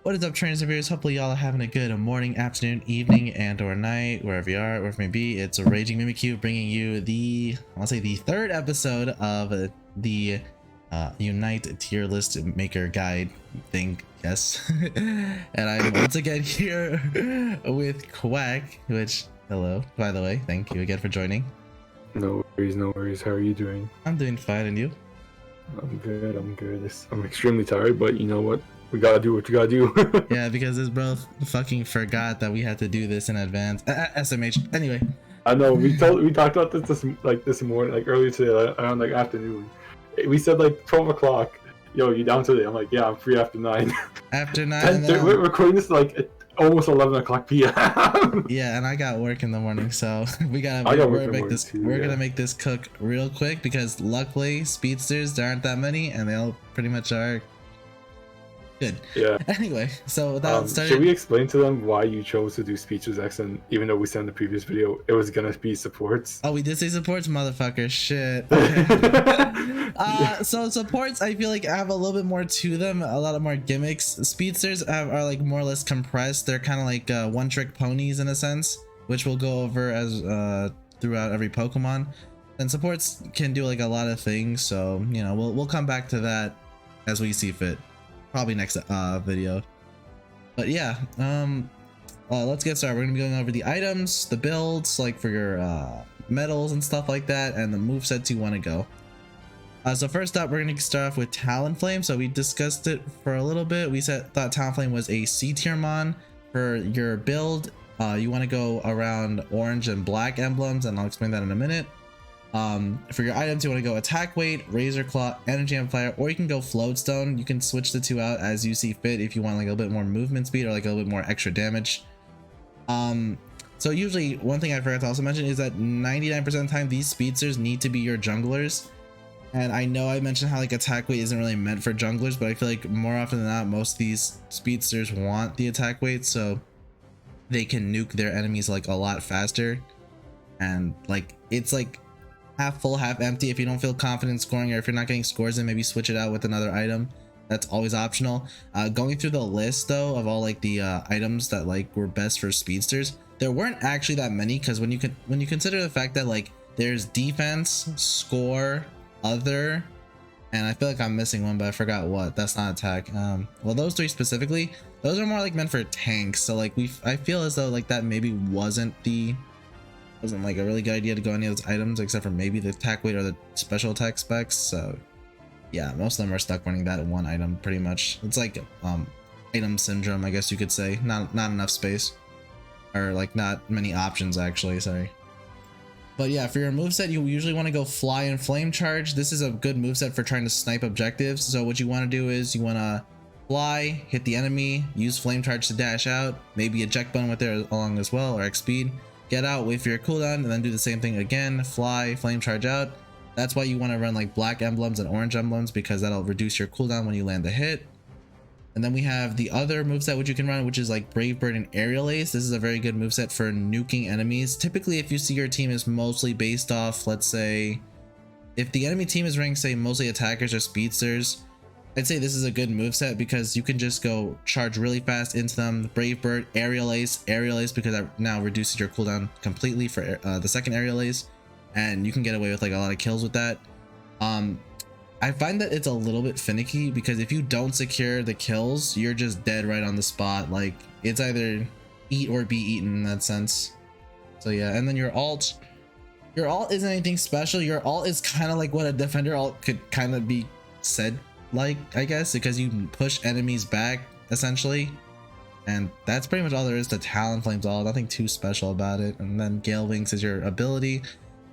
What is up, trainers and viewers? Hopefully y'all are having a good morning, afternoon, evening, and or night, wherever you are, wherever it may be. It's a Raging Mimikyu bringing you the third episode of the Unite tier list maker guide thing, yes. And I'm once again here with Quack, which, hello, by the way, thank you again for joining. No worries, no worries. How are you doing? I'm doing fine, and you? I'm good, I'm good. I'm extremely tired, but you know what? We gotta do what you gotta do. Yeah, because this bro fucking forgot that we had to do this in advance. SMH. Anyway. I know, we talked about this morning, like earlier today, around like afternoon. We said like 12 o'clock. Yo, you down today? I'm like, yeah, I'm free after 9. After 9? We're recording this like at almost 11 o'clock p.m. Yeah, and I got work in the morning, so we're gonna make this cook real quick because luckily speedsters, there aren't that many and they all pretty much are good. Yeah. Anyway, so without starting, should we explain to them why you chose to do Speedsters X, and even though we said in the previous video it was gonna be supports? Oh, we did say supports, motherfucker. Shit. Okay. So supports, I feel like have a little bit more to them, a lot of more gimmicks. Speedsters are like more or less compressed. They're kind of like one-trick ponies in a sense, which we'll go over as throughout every Pokemon. And supports can do like a lot of things, so you know we'll come back to that as we see fit. Probably next video. But yeah, let's get started. We're gonna be going over the items, the builds, like for your medals and stuff like that, and the movesets you want to go. So first up, we're gonna start off with Talonflame. So we discussed it for a little bit. We thought Talonflame was a C tier mon. For your build, you want to go around orange and black emblems, and I'll explain that in a minute. For your items, you want to go attack weight, razor claw, energy amplifier, or you can go float stone. You can switch the two out as you see fit if you want like a little bit more movement speed or like a little bit more extra damage. So usually one thing I forgot to also mention is that 99% of the time these speedsters need to be your junglers. And I know I mentioned how like attack weight isn't really meant for junglers, but I feel like more often than not most of these speedsters want the attack weight so they can nuke their enemies like a lot faster. And like it's like half full, half empty. If you don't feel confident scoring, or if you're not getting scores, then maybe switch it out with another item. That's always optional. Going through the list though of all like the items that like were best for speedsters, there weren't actually that many, because when you consider the fact that like there's defense, score, other, and I feel like I'm missing one, but I forgot what. That's not attack. Well, those three specifically, those are more like meant for tanks. So like I feel as though like that maybe wasn't like a really good idea to go any of those items, except for maybe the attack weight or the special attack specs. So yeah, most of them are stuck running that one item pretty much. It's like item syndrome, I guess you could say. Not enough space, or like not many options actually, sorry. But yeah, for your moveset, you usually want to go fly and flame charge. This is a good moveset for trying to snipe objectives. So what you want to do is you want to fly, hit the enemy, use flame charge to dash out, maybe eject button with there along as well, or X speed. Get out, wait for your cooldown, and then do the same thing again. Fly, flame charge out. That's why you want to run like black emblems and orange emblems, because that'll reduce your cooldown when you land the hit. And then we have the other moveset which you can run, which is like Brave Bird and Aerial Ace. This is a very good moveset for nuking enemies. Typically, if you see your team is mostly based off, let's say, if the enemy team is running, say, mostly attackers or speedsters, I'd say this is a good moveset because you can just go charge really fast into them. Brave Bird, Aerial Ace, because that now reduces your cooldown completely for the second Aerial Ace, and you can get away with like a lot of kills with that. I find that it's a little bit finicky because if you don't secure the kills, you're just dead right on the spot. Like it's either eat or be eaten in that sense. So yeah, and then your ult isn't anything special. Your ult is kind of like what a defender ult could kind of be said like, I guess, because you push enemies back essentially, and that's pretty much all there is to Talonflame's ult. Nothing too special about it. And then Gale Wings is your ability,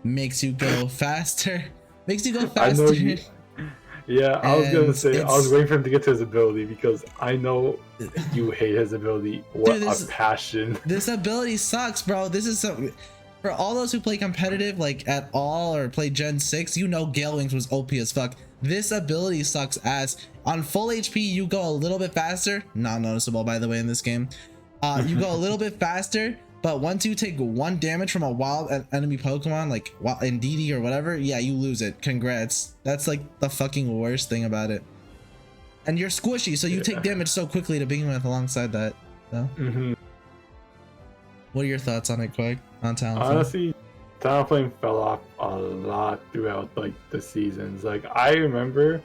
makes you go faster. I know you. Yeah, I was gonna say, I was waiting for him to get to his ability because I know you hate his ability. What dude, a passion! This ability sucks, bro. This is so. For all those who play competitive like at all or play Gen 6, you know Gale Wings was OP as fuck. This ability sucks ass. On full HP, you go a little bit faster. Not noticeable, by the way, in this game. You go a little bit faster, but once you take 1 damage from a wild enemy Pokemon, like Indeedee or whatever, yeah, you lose it. Congrats. That's like the fucking worst thing about it. And you're squishy, so you take damage so quickly to begin with alongside that. So. What are your thoughts on it, Quake? On Talonflame? Honestly, Talonflame fell off a lot throughout like the seasons. Like I remember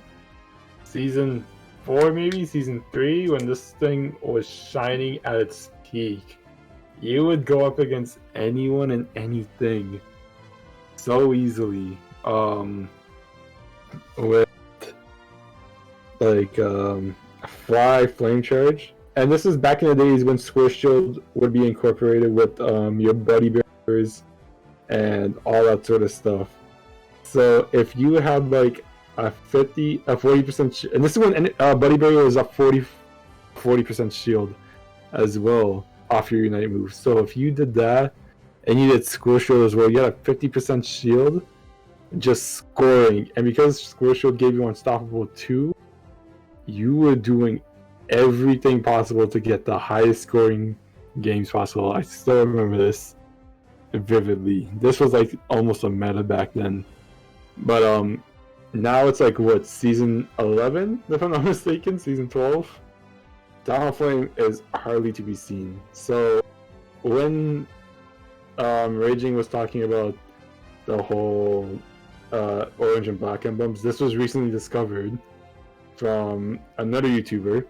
season 4, maybe season 3, when this thing was shining at its peak. You would go up against anyone and anything so easily. With like Fly, Flame Charge. And this is back in the days when Squish Shield would be incorporated with your Buddy Bears and all that sort of stuff. So if you had like a 40%, and this is when Buddy Bear was a 40% shield as well off your Unite move. So if you did that and you did Squish Shield as well, you had a 50% shield just scoring. And because Squish Shield gave you Unstoppable 2, you were doing everything possible to get the highest scoring games possible. I still remember this vividly. This was like almost a meta back then. But now it's like what, season 11 if I'm not mistaken, season 12. Talonflame is hardly to be seen. So when Raging was talking about the whole orange and black emblems, this was recently discovered from another YouTuber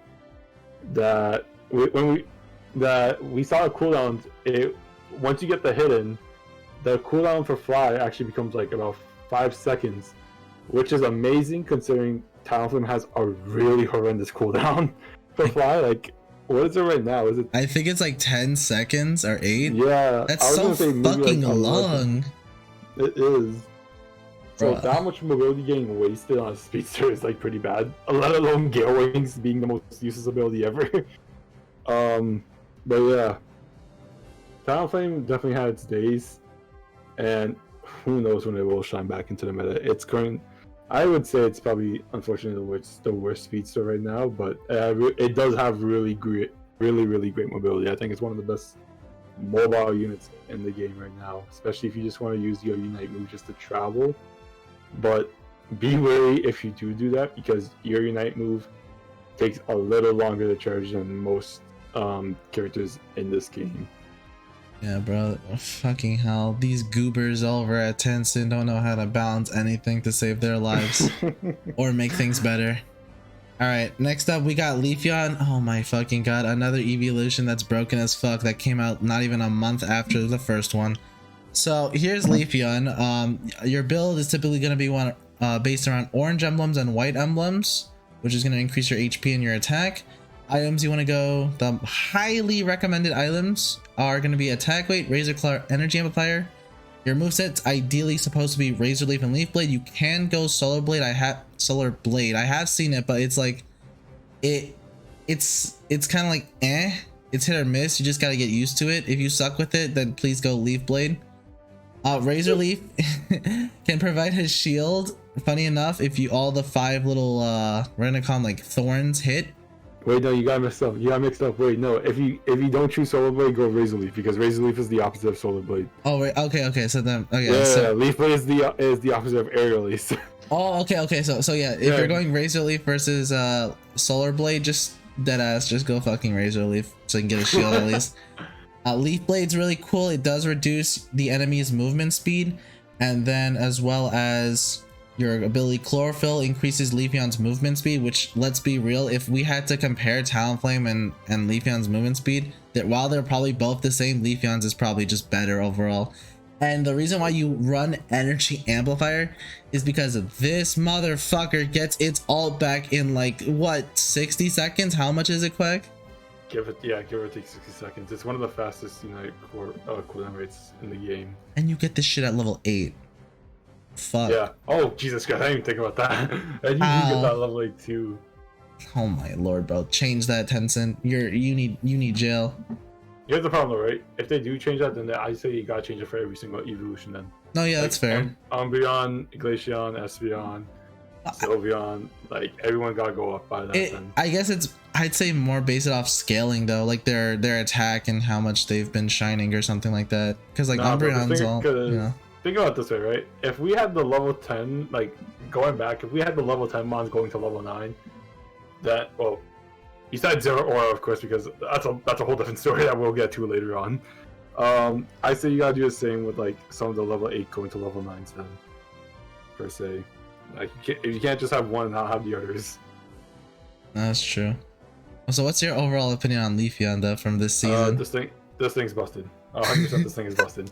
that we saw a cooldown. Once you get the hidden, the cooldown for Fly actually becomes like about 5 seconds, which is amazing considering Talonflame has a really horrendous cooldown for Fly. Like, what is it right now? Is it? I think it's like 10 seconds or 8. Yeah, that's so fucking like long. It is. So Bruh. that much mobility getting wasted on a speedster is like pretty bad. Let alone Gale Wings being the most useless ability ever. But yeah, Talonflame definitely had its days, and who knows when it will shine back into the meta. It's current. I would say it's probably unfortunately the worst speedster right now, but it does have really great mobility. I think it's one of the best mobile units in the game right now, especially if you just want to use your Unite move just to travel. But be wary if you do that, because your Unite move takes a little longer to charge than most characters in this game. Yeah, bro. Fucking hell. These goobers over at Tencent don't know how to balance anything to save their lives or make things better. Alright, next up we got Leafeon. Oh my fucking god, another evolution that's broken as fuck that came out not even a month after the first one. So here's Leafeon. Your build is typically going to be one based around orange emblems and white emblems, which is going to increase your HP and your attack. Items you want to go, the highly recommended items are going to be attack weight, Razor Claw, Energy Amplifier. Your moveset's ideally supposed to be Razor Leaf and Leaf Blade. You can go Solar Blade. I have seen it, but it's like it's kind of like it's hit or miss. You just got to get used to it. If you suck with it, then please go Leaf Blade. Razor Leaf can provide his shield. Funny enough, if you all the 5 little we're gonna call them like thorns hit. Wait, no, you got mixed up. Wait, no, if you don't choose Solar Blade, go Razor Leaf, because Razor Leaf is the opposite of Solar Blade. Oh, wait, okay. So then, okay. Yeah, so, Leaf Blade is the opposite of Aerial Leaf. Oh, okay. So yeah, if you're going Razor Leaf versus Solar Blade, just deadass, just go fucking Razor Leaf so you can get a shield at least. Leaf Blade's really cool. It does reduce the enemy's movement speed, and then as well as your ability Chlorophyll increases Leafeon's movement speed, which, let's be real, if we had to compare Talonflame and Leafeon's movement speed, that while they're probably both the same, Leafeon's is probably just better overall. And the reason why you run Energy Amplifier is because this motherfucker gets its ult back in like, what, 60 seconds? How much is it, Quack? Give or take 60 seconds. It's one of the fastest Unite cooldown rates in the game. And you get this shit at level 8. Fuck. Yeah. Oh, Jesus Christ, I didn't even think about that. And you do get that level 8 too. Oh my lord, bro. Change that, Tencent. You need jail. Here's the problem, right? If they do change that, then I say you gotta change it for every single evolution then. No, yeah, that's fair. Umbreon, Glaceon, Espeon, Sylveon, like everyone gotta go up by that then. I guess I'd say more based it off scaling though, like their attack and how much they've been shining or something like that. Because like Umbreon's all, you know. Think about it this way, right? If we had the level 10, like going back, if we had the level 10 mons going to level 9, that, well, besides Zero Aura, of course, because that's a whole different story that we'll get to later on. I say you gotta do the same with like some of the level 8 going to level 9 then, per se. Like you can't just have one and not have the others. That's true. So what's your overall opinion on Leafeon though from this season? This thing's busted. 100% this thing is busted.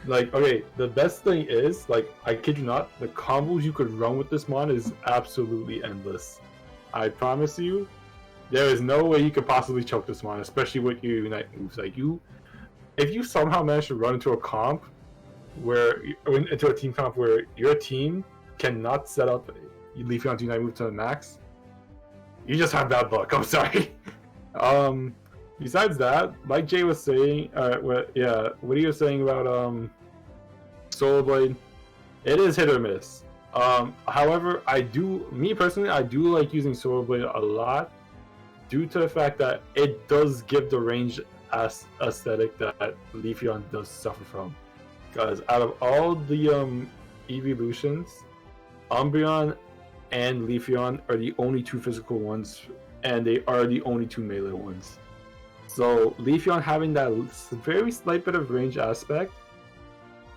Like, okay, the best thing is, like, I kid you not, the combos you could run with this mon is absolutely endless. I promise you, there is no way you could possibly choke this mon, especially with your Unite moves. Like, if you somehow manage to run into a comp into a team comp where your team cannot set up Leafeon's Unite move to the max, you just have bad luck. I'm sorry. Besides that, like Jay was saying, what he was saying about Solar Blade, it is hit or miss. However, me personally, I do like using Solar Blade a lot, due to the fact that it does give the range aesthetic that Leafeon does suffer from. Because out of all the evolutions, Umbreon and Leafeon are the only two physical ones, and they are the only two melee ones. So Leafeon having that very slight bit of range aspect,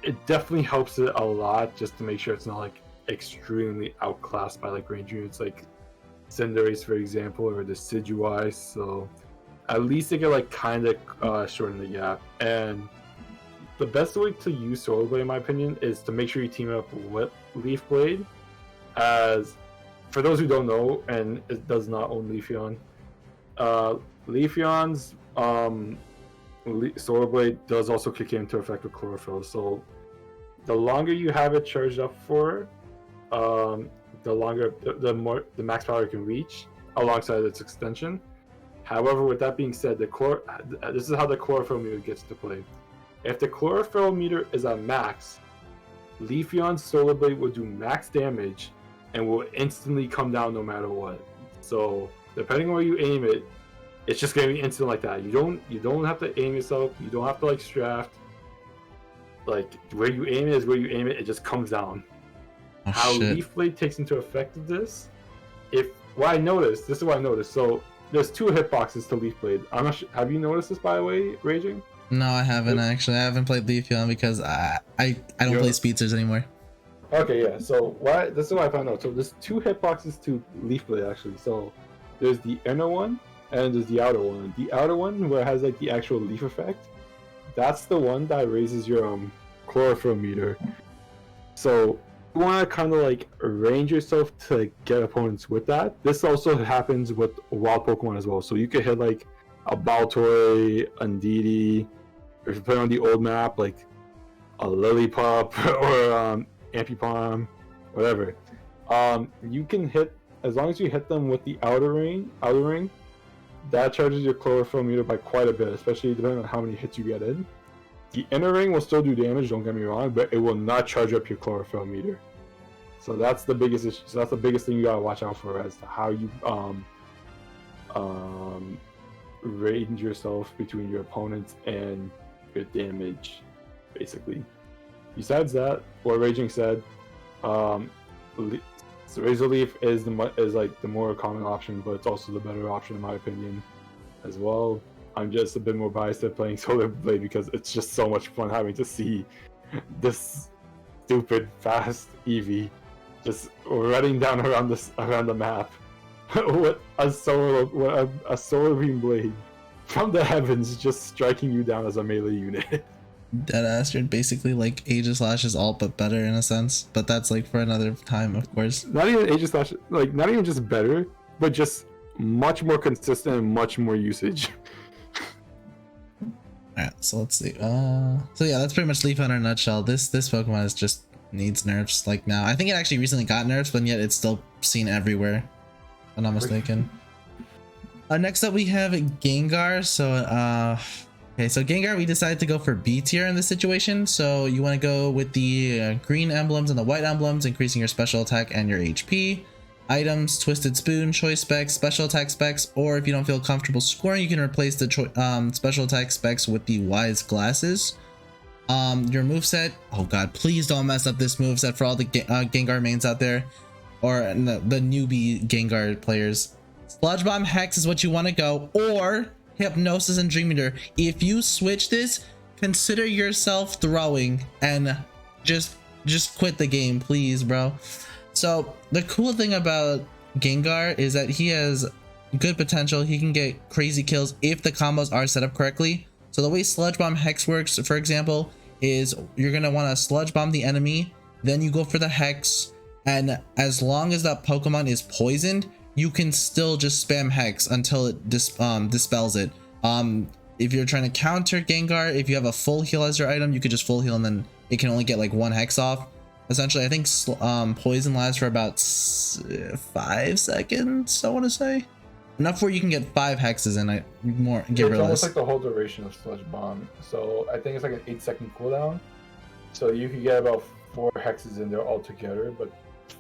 it definitely helps it a lot, just to make sure it's not like extremely outclassed by like range units like Cinderace, for example, or Decidueye. So at least they can like kind of shorten the gap. And the best way to use Solar Blade, in my opinion, is to make sure you team it up with Leaf Blade. As for those who don't know, and it does not own Leafeon, Leafeon's Solar Blade does also kick into effect with Chlorophyll. So the longer you have it charged up for, the longer the max power it can reach alongside its extension. However, with that being said, this is how the Chlorophyll meter gets to play. If the Chlorophyll meter is at max, Leafeon's Solar Blade will do max damage and will instantly come down no matter what. So depending on where you aim it, it's just gonna be instant like that. You don't have to aim yourself. You don't have to like straft. Like where you aim it is where you aim it. It just comes down. Oh, how shit. Leaf Blade takes into effect of this, this is what I noticed. So there's two hitboxes to Leaf Blade. I'm not sure, have you noticed this, by the way, Raging? No, I haven't actually. I haven't played Leafeon because I don't play Speedsters anymore. Okay, yeah. So this is what I found out. So there's two hitboxes to Leaf Blade actually. So there's the inner one and there's the outer one. The outer one, where it has like the actual leaf effect, that's the one that raises your chlorophyll meter. So you want to kind of like arrange yourself to get opponents with that. This also happens with wild Pokemon as well. So you could hit like a Baltoy, Undeedy, or if you play on the old map, like a Lillipup or Ampipom, whatever. You can hit, as long as you hit them with the outer ring, that charges your chlorophyll meter by quite a bit, especially depending on how many hits you get in. The inner ring will still do damage, don't get me wrong, but it will not charge up your chlorophyll meter. So that's the biggest issue. So that's the biggest thing you gotta watch out for as to how you range yourself between your opponents and your damage, basically. Besides that, what Raging said, so Razor Leaf is like the more common option, but it's also the better option in my opinion as well. I'm just a bit more biased at playing Solar Blade because it's just so much fun having to see this stupid fast Eevee just running down around the map with a solar beam blade from the heavens, just striking you down as a melee unit. Deadass, you're basically like Aegislash's alt, but better in a sense. But that's like for another time, of course. Not even Aegislash, like not even just better, but just much more consistent and much more usage. Alright, so let's see. So yeah, that's pretty much Leaf in a nutshell. This Pokemon is just needs nerfs like now. I think it actually recently got nerfs, but yet it's still seen everywhere, if I'm not mistaken. Next up we have Gengar. So okay, so Gengar, we decided to go for B tier in this situation. So you want to go with the green emblems and the white emblems, increasing your special attack and your HP. Items, Twisted Spoon, Choice Specs, Special Attack Specs, or if you don't feel comfortable scoring, you can replace the Special Attack Specs with the Wise Glasses. Your moveset, oh god, please don't mess up this moveset for all the Gengar mains out there, or the newbie Gengar players. Sludge Bomb Hex is what you want to go, or Hypnosis and Dream Eater. If you switch this, consider yourself throwing and just quit the game, please, bro. So the cool thing about Gengar is that he has good potential. He can get crazy kills if the combos are set up correctly. So the way Sludge Bomb Hex works, for example, is you're gonna want to Sludge Bomb the enemy, then you go for the Hex, and as long as that Pokemon is poisoned, you can still just spam Hex until it dispels it. If you're trying to counter Gengar, if you have a full heal as your item, you could just full heal and then it can only get like 1 Hex off. Essentially, I think poison lasts for about 5 seconds, I want to say. Enough where you can get 5 hexes and get rid of this. It's almost like the whole duration of Sludge Bomb. So I think it's like an 8-second cooldown. So you could get about 4 hexes in there altogether, but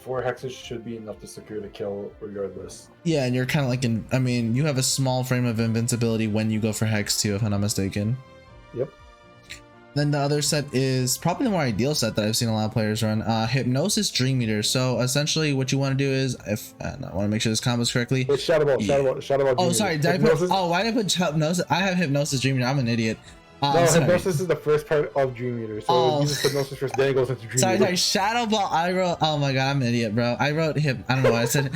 4 hexes should be enough to secure the kill regardless. Yeah, and you're kind of like I mean, you have a small frame of invincibility when you go for Hex too, if I'm not mistaken. Yep. Then the other set is probably the more ideal set that I've seen a lot of players run, Hypnosis Dream Eater. So essentially what you want to do is, I want to make sure this combos correctly. It's Shadow Ball, Shadow Ball. Oh, sorry, did I put, why did I put Hypnosis? I have Hypnosis Dream Eater, I'm an idiot. No, Hypnosis is the first part of Dream Eater. So it uses Hypnosis first, then it goes into Dream Eater. Sorry, Shadow Ball, I wrote, oh my god, I'm an idiot, bro. I wrote I don't know why I said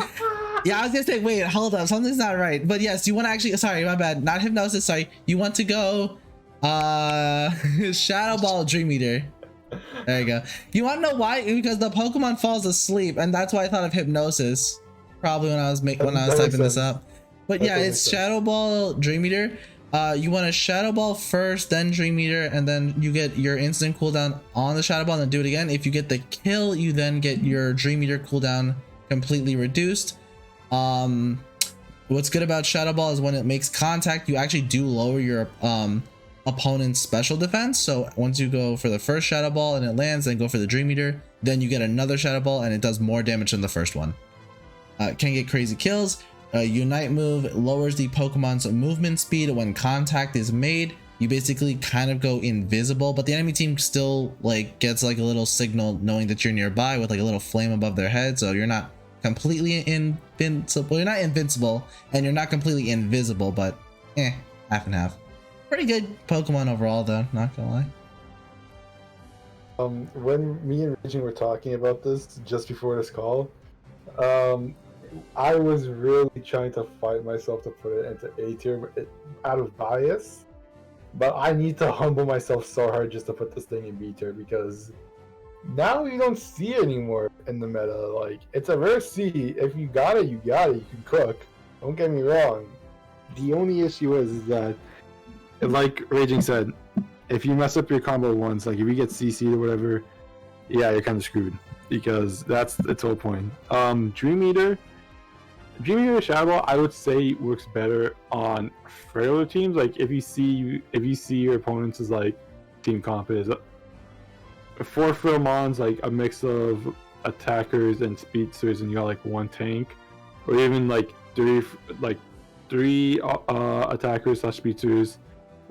yeah, I was gonna say, wait, hold up, something's not right. But yes, you want to actually, sorry, my bad, not Hypnosis, sorry. You want to go Shadow Ball Dream Eater. There you go. You want to know why? Because the Pokemon falls asleep, and that's why I thought of Hypnosis. Probably when I was typing this up. But yeah, it's Shadow Ball Dream Eater. You want to Shadow Ball first, then Dream Eater, and then you get your instant cooldown on the Shadow Ball, and then do it again. If you get the kill, you then get your Dream Eater cooldown completely reduced. What's good about Shadow Ball is when it makes contact, you actually do lower your opponent's special defense. So once you go for the first Shadow Ball and it lands, then go for the Dream Eater, then you get another Shadow Ball and it does more damage than the first one. Can get crazy kills. Unite move lowers the Pokemon's movement speed when contact is made. You basically kind of go invisible, but the enemy team still like gets like a little signal knowing that you're nearby with like a little flame above their head, so you're not completely invincible. You're not invincible and you're not completely invisible, but half and half. Pretty good Pokemon overall, though, not gonna lie. When me and Raging were talking about this just before this call, I was really trying to fight myself to put it into A tier out of bias, but I need to humble myself so hard just to put this thing in B tier because now you don't see it anymore in the meta. Like, it's a rare C. If you got it, you got it. You can cook. Don't get me wrong. The only issue is that, like Raging said, if you mess up your combo once, like if you get CC'd or whatever, yeah, you're kind of screwed because that's its whole point. Dream Eater Shadow Ball, I would say works better on frailer teams. Like if you see your opponents as like team comp is 4 Philmons, like a mix of attackers and speedsters, and you got like 1 tank, or even like three attackers / speedsters,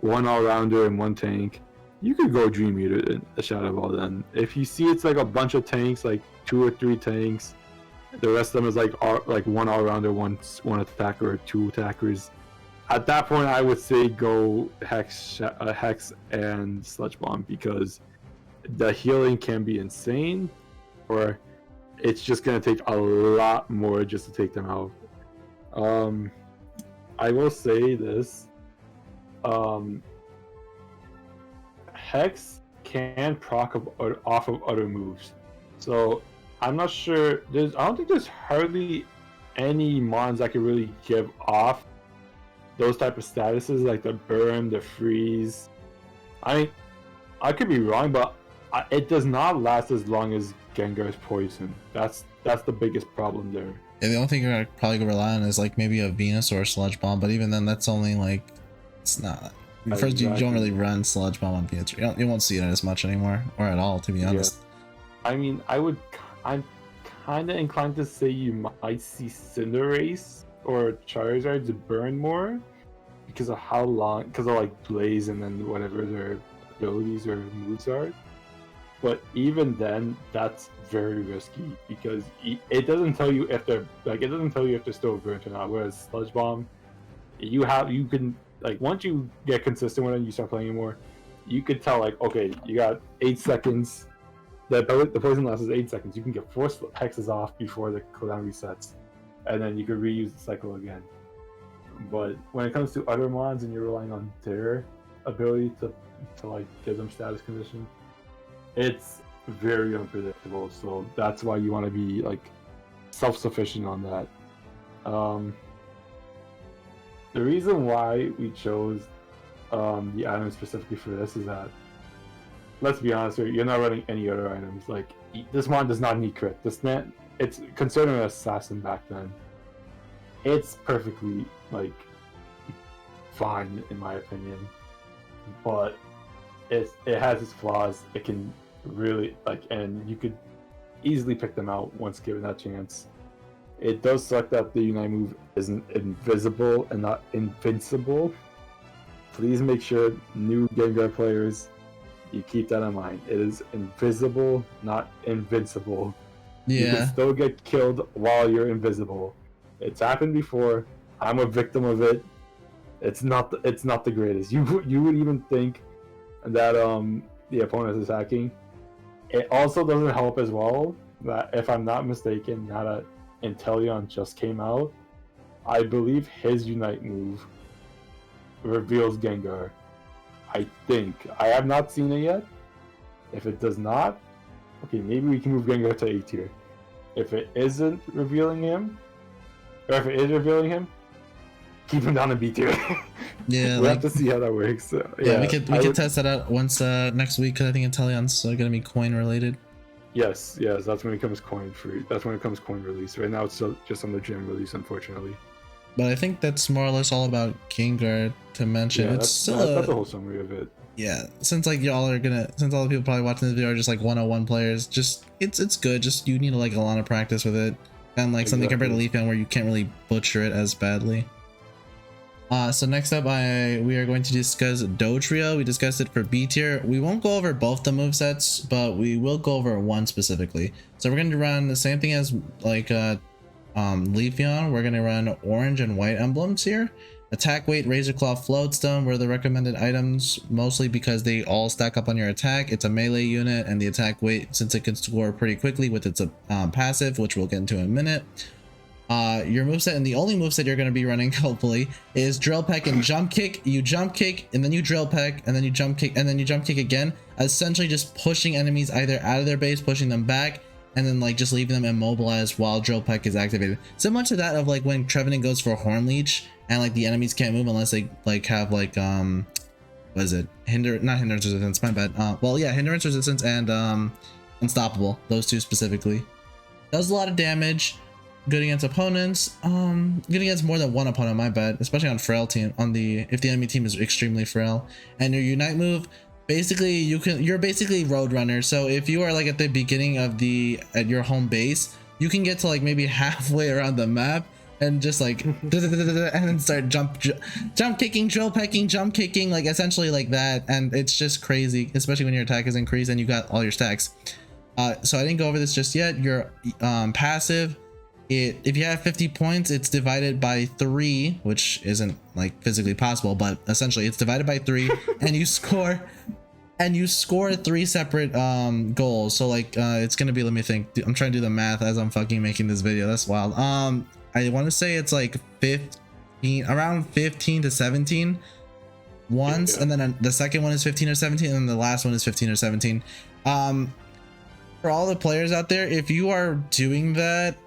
1 all-rounder and 1 tank. You could go Dream Eater in a Shadow Ball then. If you see it's like a bunch of tanks, like 2 or 3 tanks, the rest of them is like 1 all-rounder, 1 attacker, or 2 attackers. At that point, I would say go Hex and Sludge Bomb because the healing can be insane, or it's just gonna take a lot more just to take them out. I will say this. Hex can proc off of other moves, so I'm not sure. I don't think there's hardly any mons that can really give off those type of statuses, like the burn, the freeze. I could be wrong, but it does not last as long as Gengar's poison. That's the biggest problem there. Yeah, the only thing you're probably gonna rely on is like maybe a Venus or a Sludge Bomb, but even then, that's only like, it's not. First, you don't really run Sludge Bomb on Venus. You won't see it as much anymore, or at all, to be honest. Yeah. I mean, I'm kind of inclined to say you might see Cinderace or Charizard burn more because of like Blaze and then whatever their abilities or moves are. But even then, that's very risky because it doesn't tell you if they're like it doesn't tell you if they're still burnt or not. Whereas Sludge Bomb, you can like once you get consistent with it, and you start playing more, you could tell like okay, you got 8 seconds. The poison lasts 8 seconds. You can get 4 hexes off before the cooldown resets, and then you can reuse the cycle again. But when it comes to other mods and you're relying on their ability to like give them status condition, it's very unpredictable. So that's why you want to be like self-sufficient on that. The reason why we chose the item specifically for this is that, let's be honest here, you're not running any other items. Like this mod does not need crit. This man, it's considered an assassin back then. It's perfectly like fine in my opinion, but it has its flaws. It can really like, and you could easily pick them out once given that chance. It does suck that the Unite move isn't invisible and not invincible. Please make sure new Gengar players, you keep that in mind. It is invisible, not invincible. Yeah. You can still get killed while you're invisible. It's happened before. I'm a victim of it. It's not the greatest. You would even think that the opponent is hacking. It also doesn't help as well that, if I'm not mistaken, now that Inteleon just came out, I believe his Unite move reveals Gengar. I think. I have not seen it yet. If it does not, okay, maybe we can move Gengar to A tier. If it isn't revealing him, or if it is revealing him, keep him down in B tier. Yeah, we'll have to see how that works. So, yeah, we could test that out once next week, because I think Inteleon's gonna be coin related. Yes, that's when it comes coin free. That's when it comes coin release. Right now it's still just on the gym release, unfortunately. But I think that's more or less all about Gengar to mention. Yeah, it's that's the whole summary of it. Yeah, since like all the people probably watching this video are just like 101 players, just it's good. Just you need like a lot of practice with it, and like something compared to Leafeon where you can't really butcher it as badly. So next up, we are going to discuss Dotria. We discussed it for B tier. We won't go over both the movesets, but we will go over one specifically. So we're going to run the same thing as like Leafeon. We're going to run orange and white emblems here. Attack weight, Razor Claw, Floatstone were the recommended items, mostly because they all stack up on your attack. It's a melee unit, and the attack weight, since it can score pretty quickly with its passive, which we'll get into in a minute. Your moveset, and the only moveset you're going to be running, hopefully, is Drill Peck and Jump Kick. You jump kick, and then you drill peck, and then you jump kick, and then you jump kick again. Essentially just pushing enemies either out of their base, pushing them back, and then like just leaving them immobilized while Drill Peck is activated. Similar to that of like when Trevenant goes for Horn Leech, and like the enemies can't move unless they like have like what is it? Not hindrance resistance, my bad. Well, yeah, hindrance resistance and unstoppable. Those two specifically. Does a lot of damage. Good against opponents. Good against more than one opponent, my bad. Especially on frail team. If the enemy team is extremely frail. And your Unite move, basically you're basically Roadrunner. So if you are like at the beginning of at your home base, you can get to like maybe halfway around the map and just like and then start jump kicking, drill pecking, jump kicking, like essentially like that. And it's just crazy, especially when your attack is increased and you got all your stacks. So I didn't go over this just yet. Your passive, if you have 50 points, it's divided by 3, which isn't like physically possible, but essentially it's divided by 3, and you score 3 separate goals. So like it's gonna be, let me think, I'm trying to do the math as I'm fucking making this video. That's wild. I want to say it's like 15, around 15 to 17 once, and then the second one is 15 or 17, and then the last one is 15 or 17. For all the players out there, if you are doing that,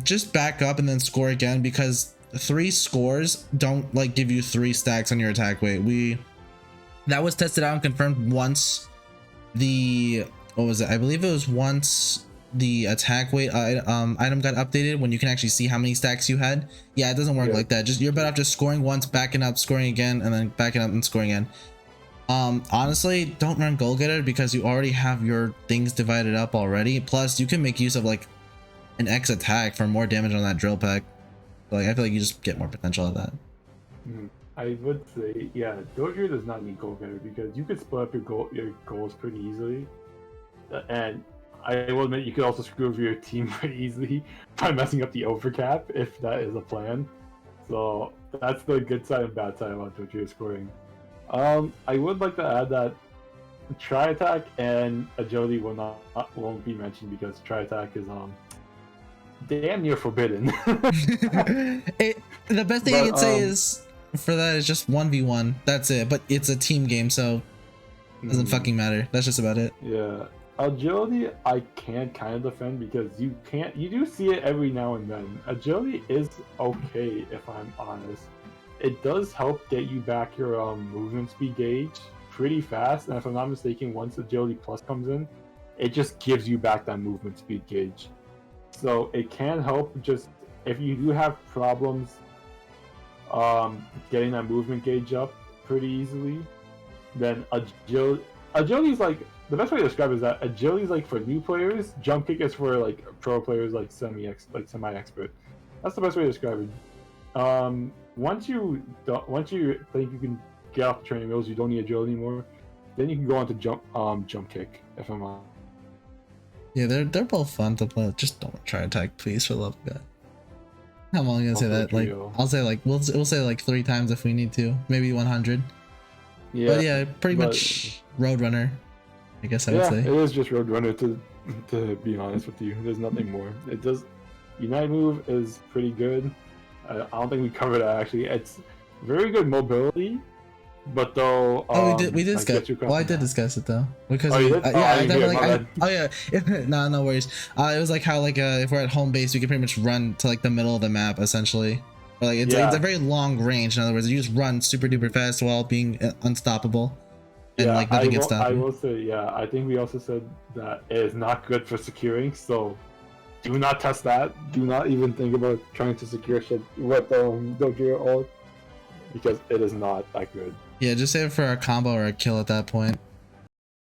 just back up and then score again, because 3 scores don't like give you 3 stacks on your attack weight. That was tested out and confirmed once what was it? I believe it was once the attack weight item got updated, when you can actually see how many stacks you had. Yeah, it doesn't work like that. You're better off just scoring once, backing up, scoring again, and then backing up and scoring again. Honestly, don't run Goal Getter because you already have your things divided up already. Plus, you can make use of like an X attack for more damage on that drill pack. Like, I feel like you just get more potential out of that. I would say, yeah, Dotria does not need Goal Getter because you could split up your goals pretty easily. And I will admit you could also screw over your team pretty easily by messing up the overcap if that is a plan. So that's the good side and bad side about Dotria scoring. I would like to add that Tri-Attack and Agility won't be mentioned because Tri-Attack is damn near forbidden. The best thing I can say is for that is just 1v1. That's it. But it's a team game, so it doesn't fucking matter. That's just about it. Yeah. Agility I can kind of defend because you do see it every now and then. Agility is okay if I'm honest. It does help get you back your movement speed gauge pretty fast, and if I'm not mistaken, once Agility Plus comes in, it just gives you back that movement speed gauge. So it can help just if you do have problems getting that movement gauge up pretty easily, then Agility is like the best way to describe it is that Agility is like for new players, Jump Kick is for like pro players like semi-expert. That's the best way to describe it. Once you think you can get off the training wheels, you don't need Agility anymore. Then you can go on to Jump Kick. If I'm on. Yeah, they're both fun to play. Just don't try attack, please, for the love of God. I'm only gonna say that. Like, I'll say like we'll say like 3 times if we need to, maybe 100. Yeah, but yeah, pretty much Roadrunner. I guess I would say. It is just Roadrunner to be honest with you. There's nothing more. It does. Unite move is pretty good. I don't think we covered that actually. It's very good mobility, but though. We did discuss. Well, I did discuss it though because no worries. It was like how like if we're at home base, we can pretty much run to like the middle of the map essentially. Or, like it's a very long range. In other words, you just run super duper fast while being unstoppable. And like nothing can stop you. I will say, I think we also said that it is not good for securing, so do not test that. Do not even think about trying to secure shit with Dotria ult because it is not that good. Yeah, just save it for a combo or a kill at that point.